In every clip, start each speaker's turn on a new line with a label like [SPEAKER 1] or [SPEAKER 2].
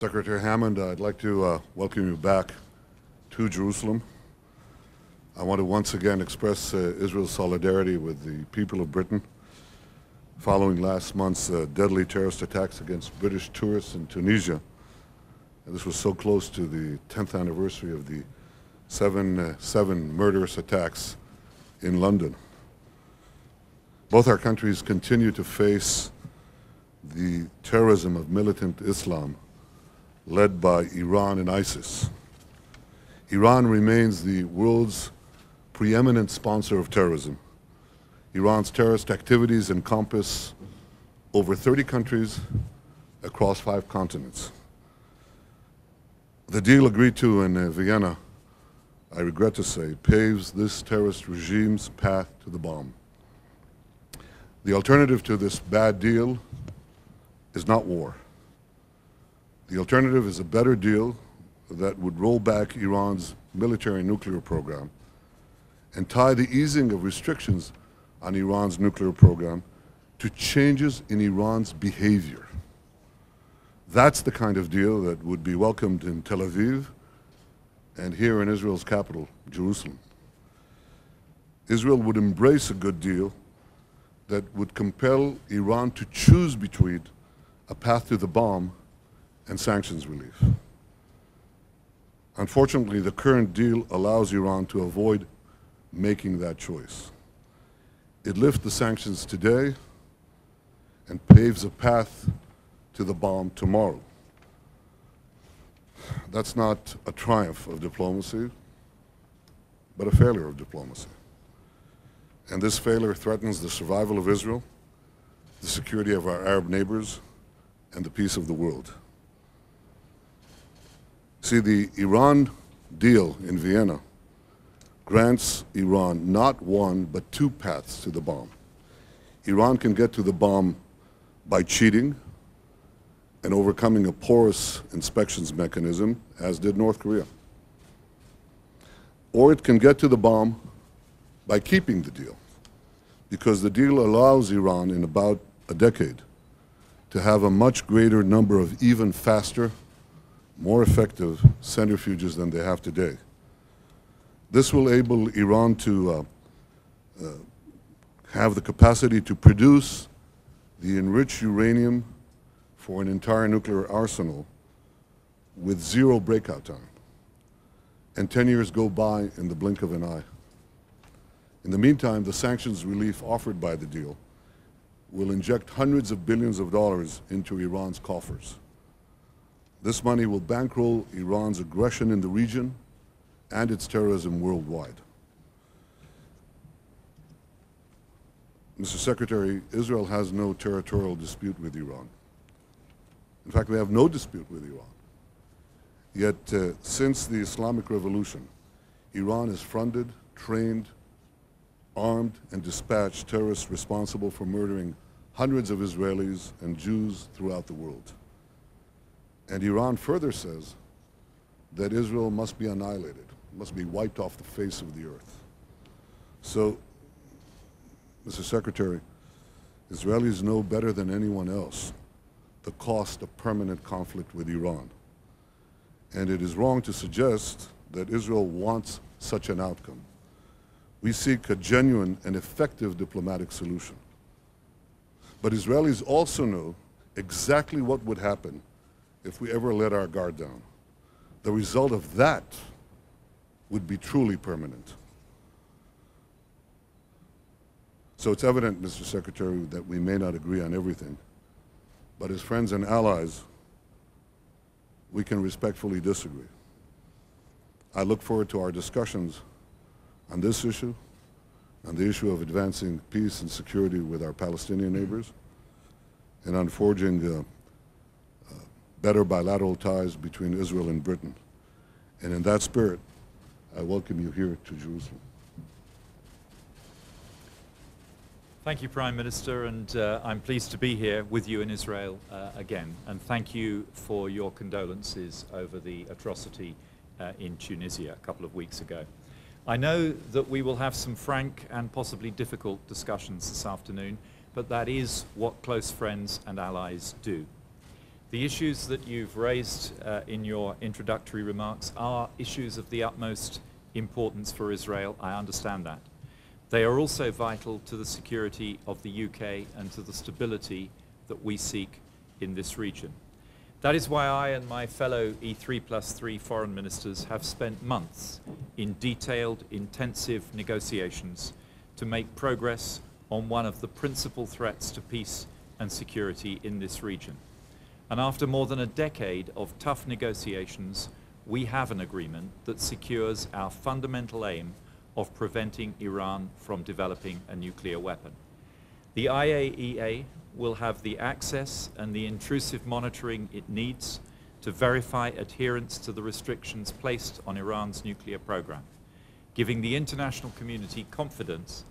[SPEAKER 1] Secretary Hammond, I'd like to welcome you back to Jerusalem. I want to once again express Israel's solidarity with the people of Britain following last month's deadly terrorist attacks against British tourists in Tunisia. And this was so close to the 10th anniversary of the seven murderous attacks in London. Both our countries continue to face the terrorism of militant Islam led by Iran and ISIS. Iran remains the world's preeminent sponsor of terrorism. Iran's terrorist activities encompass over 30 countries across 5 continents. The deal agreed to in Vienna, I regret to say, paves this terrorist regime's path to the bomb. The alternative to this bad deal is not war. The alternative is a better deal that would roll back Iran's military nuclear program and tie the easing of restrictions on Iran's nuclear program to changes in Iran's behavior. That's the kind of deal that would be welcomed in Tel Aviv and here in Israel's capital, Jerusalem. Israel would embrace a good deal that would compel Iran to choose between a path to the bomb and sanctions relief. Unfortunately, the current deal allows Iran to avoid making that choice. It lifts the sanctions today and paves a path to the bomb tomorrow. That's not a triumph of diplomacy, but a failure of diplomacy. And this failure threatens the survival of Israel, the security of our Arab neighbors, and the peace of the world. See, the Iran deal in Vienna grants Iran not one, but 2 paths to the bomb. Iran can get to the bomb by cheating and overcoming a porous inspections mechanism, as did North Korea. Or it can get to the bomb by keeping the deal, because the deal allows Iran in about a decade to have a much greater number of even faster, more effective centrifuges than they have today. This will enable Iran to have the capacity to produce the enriched uranium for an entire nuclear arsenal with 0 breakout time. And 10 years go by in the blink of an eye. In the meantime, the sanctions relief offered by the deal will inject hundreds of billions of dollars into Iran's coffers. This money will bankroll Iran's aggression in the region and its terrorism worldwide. Mr. Secretary, Israel has no territorial dispute with Iran. In fact, we have no dispute with Iran. Yet, since the Islamic Revolution, Iran has funded, trained, armed, and dispatched terrorists responsible for murdering hundreds of Israelis and Jews throughout the world. And Iran further says that Israel must be annihilated, must be wiped off the face of the earth. So, Mr. Secretary, Israelis know better than anyone else the cost of permanent conflict with Iran. And it is wrong to suggest that Israel wants such an outcome. We seek a genuine and effective diplomatic solution. But Israelis also know exactly what would happen if we ever let our guard down. The result of that would be truly permanent. So it's evident, Mr. Secretary, that we may not agree on everything, but as friends and allies, we can respectfully disagree. I look forward to our discussions on this issue, on the issue of advancing peace and security with our Palestinian neighbors, and on forging better bilateral ties between Israel and Britain. And in that spirit, I welcome you here to Jerusalem.
[SPEAKER 2] Thank you, Prime Minister, and I'm pleased to be here with you in Israel again. And thank you for your condolences over the atrocity in Tunisia a couple of weeks ago. I know that we will have some frank and possibly difficult discussions this afternoon, but that is what close friends and allies do. The issues that you've raised in your introductory remarks are issues of the utmost importance for Israel. I understand that. They are also vital to the security of the UK and to the stability that we seek in this region. That is why I and my fellow E3+3 foreign ministers have spent months in detailed, intensive negotiations to make progress on one of the principal threats to peace and security in this region. And after more than a decade of tough negotiations, we have an agreement that secures our fundamental aim of preventing Iran from developing a nuclear weapon. The IAEA will have the access and the intrusive monitoring it needs to verify adherence to the restrictions placed on Iran's nuclear program, giving the international community confidence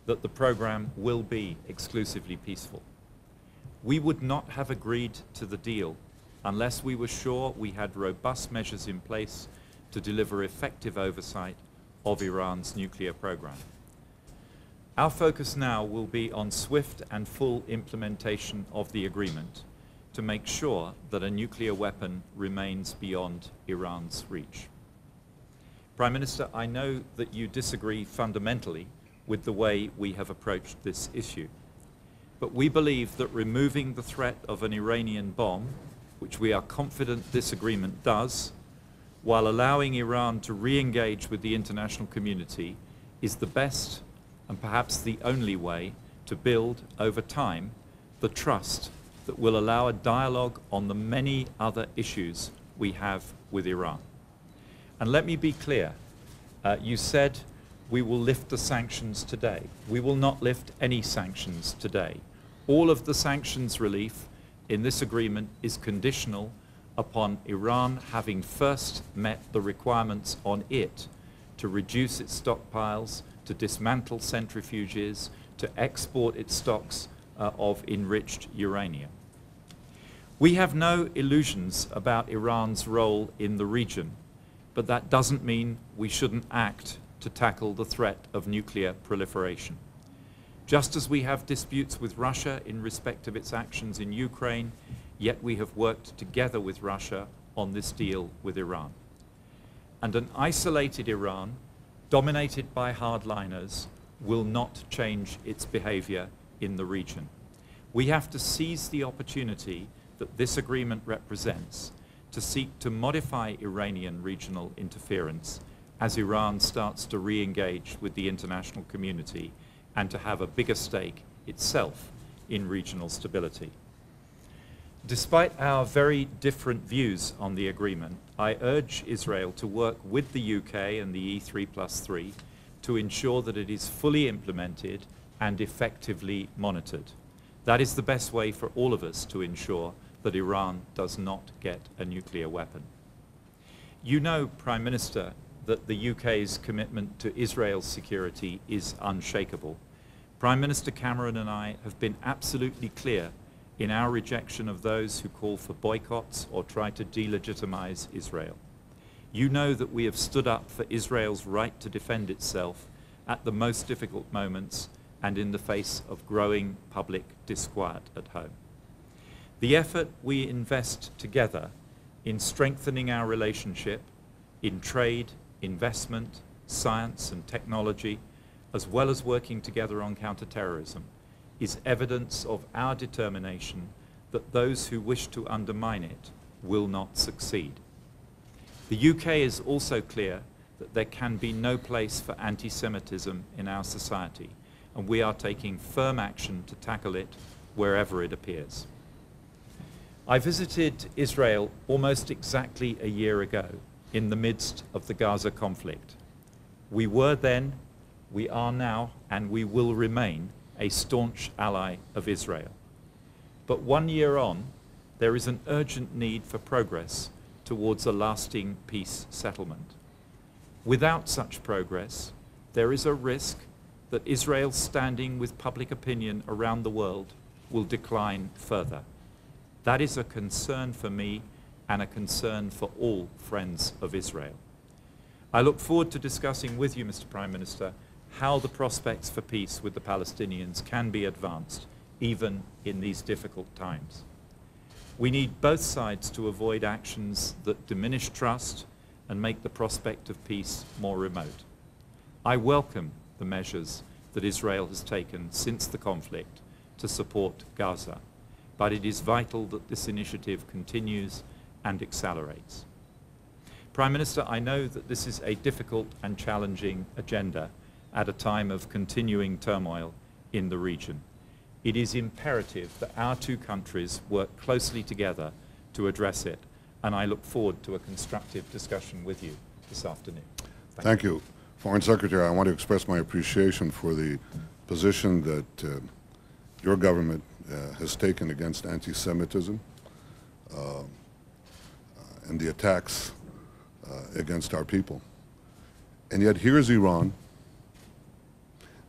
[SPEAKER 2] that the program will be exclusively peaceful. We would not have agreed to the deal unless we were sure we had robust measures in place to deliver effective oversight of Iran's nuclear program. Our focus now will be on swift and full implementation of the agreement to make sure that a nuclear weapon remains beyond Iran's reach. Prime Minister, I know that you disagree fundamentally with the way we have approached this issue, but we believe that removing the threat of an Iranian bomb, which we are confident this agreement does, while allowing Iran to re-engage with the international community, is the best and perhaps the only way to build over time the trust that will allow a dialogue on the many other issues we have with Iran. And let me be clear, you said we will lift the sanctions today. We will not lift any sanctions today. All of the sanctions relief in this agreement is conditional upon Iran having first met the requirements on it to reduce its stockpiles, to dismantle centrifuges, to export its stocks of enriched uranium. We have no illusions about Iran's role in the region, but that doesn't mean we shouldn't act to tackle the threat of nuclear proliferation. Just as we have disputes with Russia in respect of its actions in Ukraine, yet we have worked together with Russia on this deal with Iran. And an isolated Iran, dominated by hardliners, will not change its behavior in the region. We have to seize the opportunity that this agreement represents to seek to modify Iranian regional interference as Iran starts to re-engage with the international community and to have a bigger stake itself in regional stability. Despite our very different views on the agreement, I urge Israel to work with the UK and the E3+3 to ensure that it is fully implemented and effectively monitored. That is the best way for all of us to ensure that Iran does not get a nuclear weapon. You know, Prime Minister, that the UK's commitment to Israel's security is unshakable. Prime Minister Cameron and I have been absolutely clear in our rejection of those who call for boycotts or try to delegitimize Israel. You know that we have stood up for Israel's right to defend itself at the most difficult moments and in the face of growing public disquiet at home. The effort we invest together in strengthening our relationship in trade, investment, science and technology, as well as working together on counterterrorism, is evidence of our determination that those who wish to undermine it will not succeed. The UK is also clear that there can be no place for anti-Semitism in our society, and we are taking firm action to tackle it wherever it appears. I visited Israel almost exactly a year ago in the midst of the Gaza conflict. We were then, we are now, and we will remain a staunch ally of Israel. But 1 year on, there is an urgent need for progress towards a lasting peace settlement. Without such progress, there is a risk that Israel's standing with public opinion around the world will decline further. That is a concern for me and a concern for all friends of Israel. I look forward to discussing with you, Mr. Prime Minister, how the prospects for peace with the Palestinians can be advanced, even in these difficult times. We need both sides to avoid actions that diminish trust and make the prospect of peace more remote. I welcome the measures that Israel has taken since the conflict to support Gaza, but it is vital that this initiative continues and accelerates. Prime Minister, I know that this is a difficult and challenging agenda at a time of continuing turmoil in the region. It is imperative that our two countries work closely together to address it, and I look forward to a constructive discussion with you this afternoon.
[SPEAKER 1] Thank you. Foreign Secretary, I want to express my appreciation for the position that your government has taken against anti-Semitism and the attacks against our people. And yet here's Iran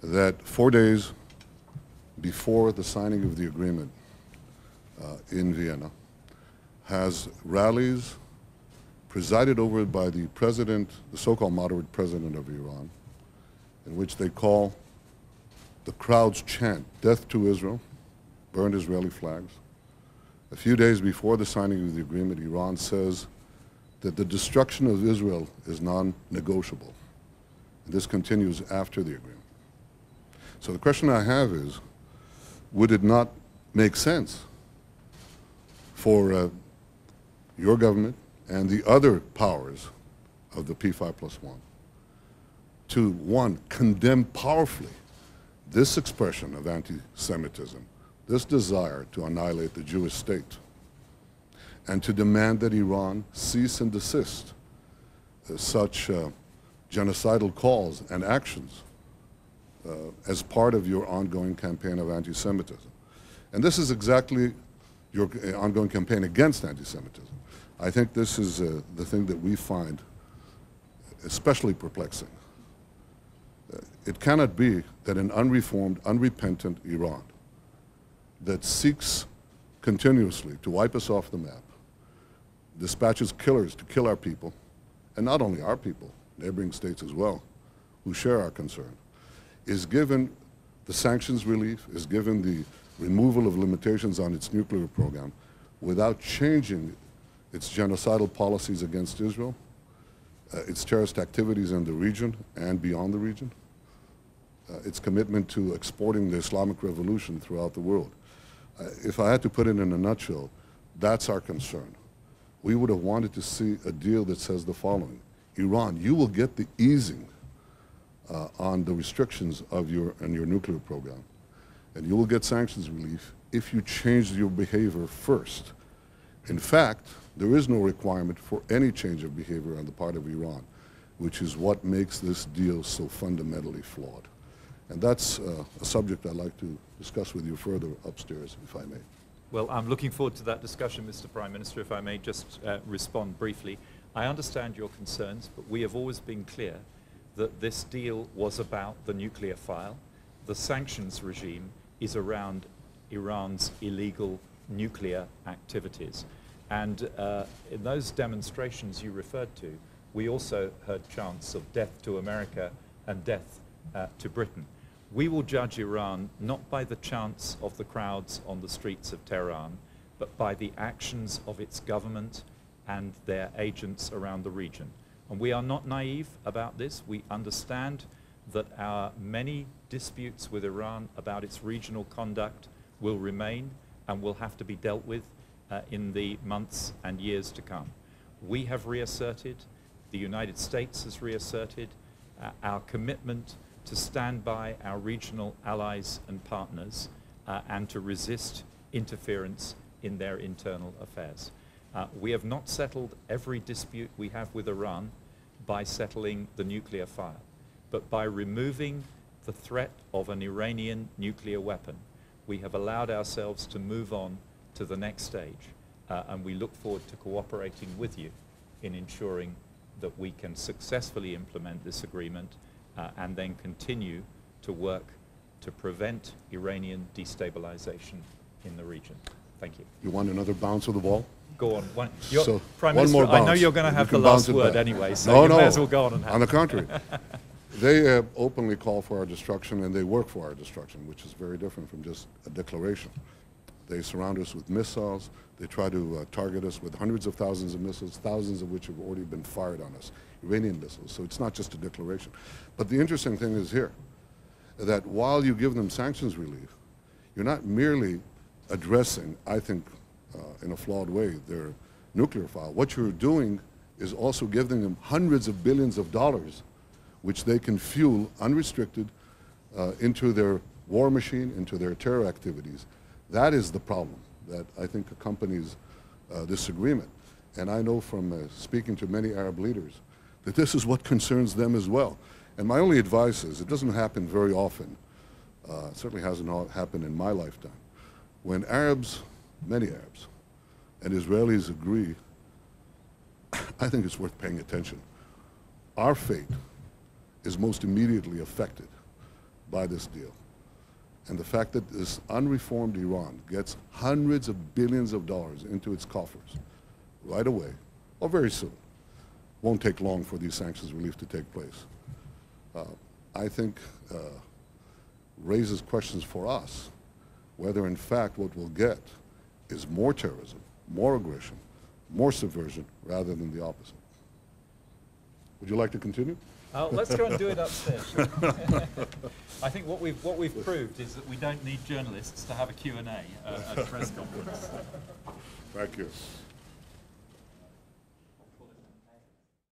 [SPEAKER 1] that 4 days before the signing of the agreement in Vienna has rallies presided over by the president, the so-called moderate president of Iran, in which they call the crowd's chant, "Death to Israel," burned Israeli flags. A few days before the signing of the agreement, Iran says that the destruction of Israel is non-negotiable. And this continues after the agreement. So the question I have is, would it not make sense for your government and the other powers of the P5+1 to, one, condemn powerfully this expression of anti-Semitism, this desire to annihilate the Jewish state, and to demand that Iran cease and desist such genocidal calls and actions as part of your ongoing campaign of anti-Semitism. And this is exactly your ongoing campaign against anti-Semitism. I think this is the thing that we find especially perplexing. It cannot be that an unreformed, unrepentant Iran that seeks continuously to wipe us off the map, dispatches killers to kill our people, and not only our people, neighboring states as well, who share our concern, is given the sanctions relief, is given the removal of limitations on its nuclear program without changing its genocidal policies against Israel, its terrorist activities in the region and beyond the region, its commitment to exporting the Islamic revolution throughout the world. If I had to put it in a nutshell, that's our concern. We would have wanted to see a deal that says the following: Iran, you will get the easing on the restrictions of your nuclear program, and you will get sanctions relief if you change your behavior first. In fact, there is no requirement for any change of behavior on the part of Iran, which is what makes this deal so fundamentally flawed. And that's a subject I'd like to discuss with you further upstairs, if I may.
[SPEAKER 2] Well, I'm looking forward to that discussion, Mr. Prime Minister. If I may just respond briefly. I understand your concerns, but we have always been clear that this deal was about the nuclear file. The sanctions regime is around Iran's illegal nuclear activities. And in those demonstrations you referred to, we also heard chants of death to America and death to Britain. We will judge Iran not by the chants of the crowds on the streets of Tehran, but by the actions of its government and their agents around the region. And we are not naive about this. We understand that our many disputes with Iran about its regional conduct will remain and will have to be dealt with in the months and years to come. We have reasserted, the United States has reasserted our commitment to stand by our regional allies and partners and to resist interference in their internal affairs. We have not settled every dispute we have with Iran by settling the nuclear file, but by removing the threat of an Iranian nuclear weapon, we have allowed ourselves to move on to the next stage, and we look forward to cooperating with you in ensuring that we can successfully implement this agreement and then continue to work to prevent Iranian destabilization in the region. Thank you.
[SPEAKER 1] You want another bounce of the ball?
[SPEAKER 2] Go on.
[SPEAKER 1] one
[SPEAKER 2] Prime Minister,
[SPEAKER 1] more bounce.
[SPEAKER 2] I know you're going to have the last word anyway, so you may as well go on and have it.
[SPEAKER 1] On the contrary. They openly call for our destruction and they work for our destruction, which is very different from just a declaration. They surround us with missiles. They try to target us with hundreds of thousands of missiles, thousands of which have already been fired on us, Iranian missiles. So it's not just a declaration. But the interesting thing is here, that while you give them sanctions relief, you're not merely addressing, I think, in a flawed way, their nuclear file. What you're doing is also giving them hundreds of billions of dollars, which they can fuel unrestricted into their war machine, into their terror activities. That is the problem that I think accompanies this agreement. And I know from speaking to many Arab leaders that this is what concerns them as well. And my only advice is, it doesn't happen very often, it certainly hasn't happened in my lifetime, when Arabs, many Arabs, and Israelis agree, I think it's worth paying attention. Our fate is most immediately affected by this deal. And the fact that this unreformed Iran gets hundreds of billions of dollars into its coffers right away, or very soon, won't take long for these sanctions relief to take place, I think raises questions for us whether in fact what we'll get is more terrorism, more aggression, more subversion, rather than the opposite. Would you like to continue?
[SPEAKER 2] Let's go and do it upstairs. I think what we've proved is that we don't need journalists to have a Q&A at a press conference.
[SPEAKER 1] Thank you.